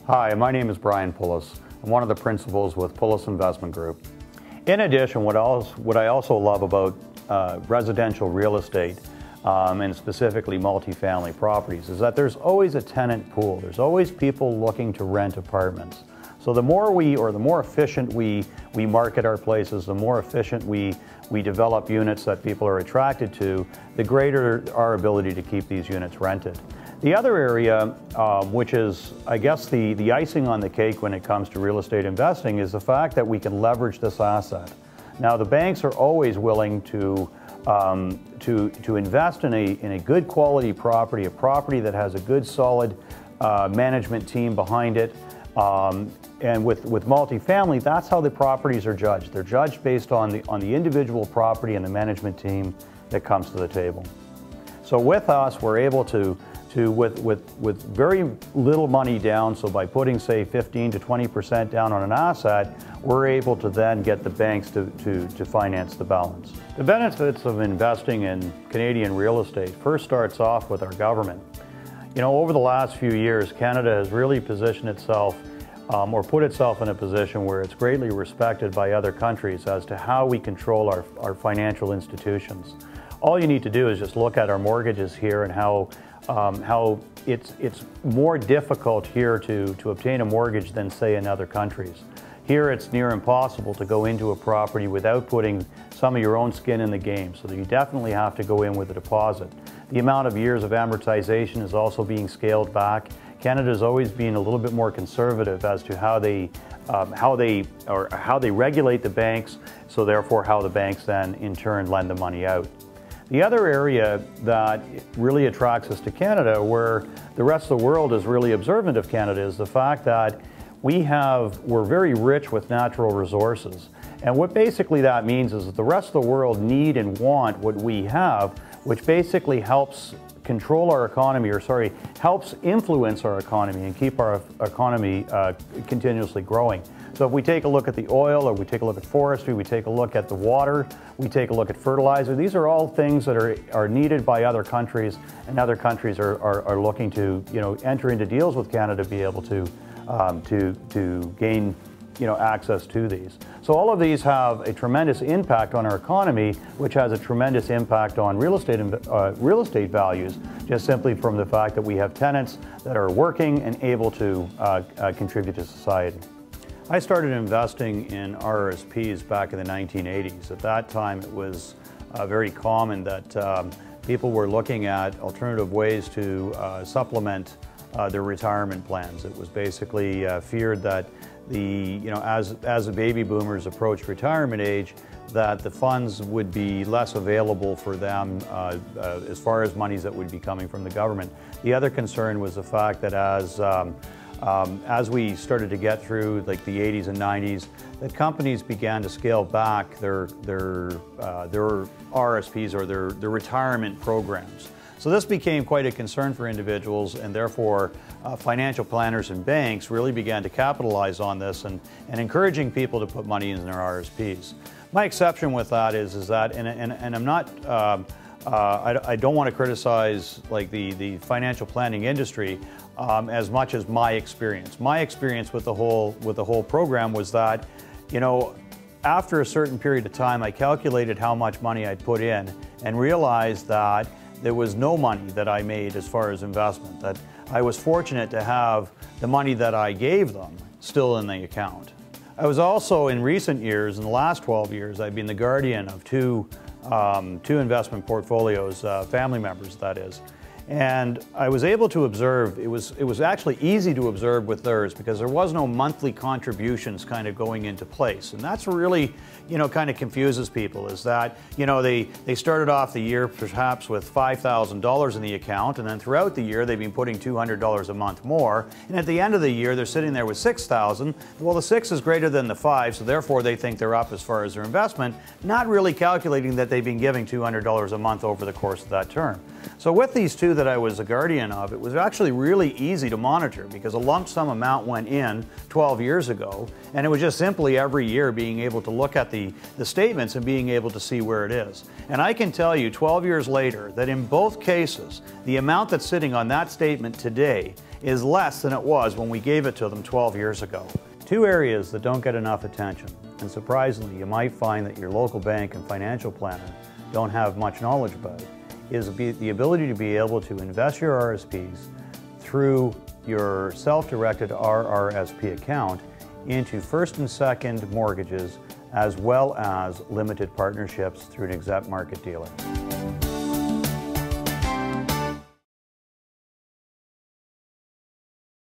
Hi, my name is Brian Pullis. I'm one of the principals with Pullis Investment Group. In addition, what I also love about residential real estate, and specifically multifamily properties, is that there's always a tenant pool. There's always people looking to rent apartments. So the more efficient we market our places, the more efficient we develop units that people are attracted to, the greater our ability to keep these units rented. The other area, which is, I guess, the icing on the cake when it comes to real estate investing, is the fact that we can leverage this asset. Now, the banks are always willing to invest in a good quality property, a property that has a good, solid management team behind it. And with multifamily, that's how the properties are judged. They're judged based on the individual property and the management team that comes to the table. So with us, we're able to with very little money down, so by putting, say, 15 to 20% down on an asset, we're able to then get the banks to finance the balance. The benefits of investing in Canadian real estate first starts off with our government. You know, over the last few years, Canada has really positioned itself or put itself in a position where it's greatly respected by other countries as to how we control our financial institutions. All you need to do is just look at our mortgages here and how it's more difficult here to obtain a mortgage than, say, in other countries. Here it's near impossible to go into a property without putting some of your own skin in the game, so that you definitely have to go in with a deposit. The amount of years of amortization is also being scaled back. Canada's always been a little bit more conservative as to how they regulate the banks, so therefore how the banks then in turn lend the money out. The other area that really attracts us to Canada, where the rest of the world is really observant of Canada, is the fact that we're very rich with natural resources. And what basically that means is that the rest of the world need and want what we have, which basically helps control our economy, helps influence our economy and keep our economy continuously growing. So if we take a look at the oil, or we take a look at forestry, we take a look at the water, we take a look at fertilizer, these are all things that are needed by other countries, and other countries are looking to, you know, enter into deals with Canada to be able to gain, you know, access to these. So all of these have a tremendous impact on our economy, which has a tremendous impact on real estate values, just simply from the fact that we have tenants that are working and able to contribute to society. I started investing in RRSPs back in the 1980s. At that time, it was very common that people were looking at alternative ways to supplement their retirement plans. It was basically feared that as the baby boomers approached retirement age, that the funds would be less available for them as far as monies that would be coming from the government. The other concern was the fact that as we started to get through like the 80s and 90s, that companies began to scale back their RSPs, or their retirement programs. So this became quite a concern for individuals, and therefore financial planners and banks really began to capitalize on this and encouraging people to put money in their RSPs. My exception with that is that, and I'm not, I don't want to criticize like the financial planning industry as much as my experience. My experience with the whole program was that, you know, after a certain period of time, I calculated how much money I'd put in and realized that there was no money that I made as far as investment, that I was fortunate to have the money that I gave them still in the account. I was also, in recent years, in the last 12 years, I've been the guardian of two investment portfolios, family members, that is. And I was able to observe, it was actually easy to observe with theirs because there was no monthly contributions kind of going into place. And that's really, you know, kind of confuses people, is that, you know, they started off the year perhaps with $5,000 in the account, and then throughout the year they've been putting $200 a month more. And at the end of the year they're sitting there with $6,000. Well, the 6 is greater than the 5, so therefore they think they're up as far as their investment, not really calculating that they've been giving $200 a month over the course of that term. So with these two that I was a guardian of, it was actually really easy to monitor because a lump sum amount went in 12 years ago, and it was just simply every year being able to look at the statements and being able to see where it is. And I can tell you 12 years later that in both cases, the amount that's sitting on that statement today is less than it was when we gave it to them 12 years ago. Two areas that don't get enough attention, and surprisingly you might find that your local bank and financial planner don't have much knowledge about, is the ability to be able to invest your RSPs through your self-directed RRSP account into first and second mortgages, as well as limited partnerships through an exempt market dealer.